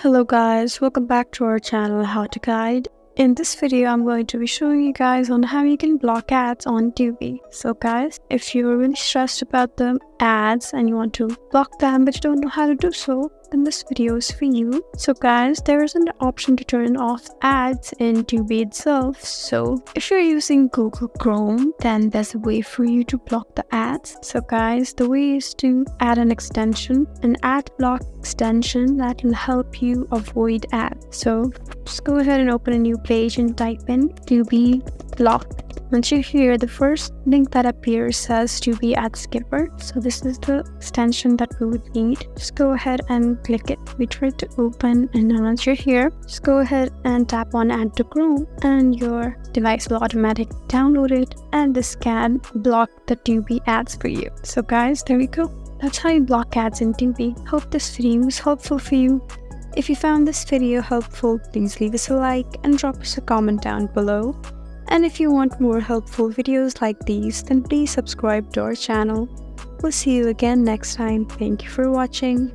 Hello guys, welcome back to our channel How to Guide. In this video, I'm going to be showing you guys on how you can block ads on Tubi. So guys, if you're really stressed about the ads and you want to block them but you don't know how to do so, then this video is for you. So guys, there is an option to turn off ads in Tubi itself. So if you're using Google Chrome, then there's a way for you to block the ads. So guys, the way is to add an extension, an ad block extension that will help you avoid ads. So just go ahead and open a new page and type in Tubi block. Once you're here, the first link that appears says Tubi ad skipper. So this is the extension that we would need. Just go ahead and click it. Wait for it to open, and then once you're here, just go ahead and tap on add to Chrome and your device will automatically download it, and this can block the Tubi ads for you. So guys, there we go. That's how you block ads in Tubi. Hope this video was helpful for you. If you found this video helpful, please leave us a like and drop us a comment down below. And if you want more helpful videos like these, then please subscribe to our channel. We'll see you again next time. Thank you for watching.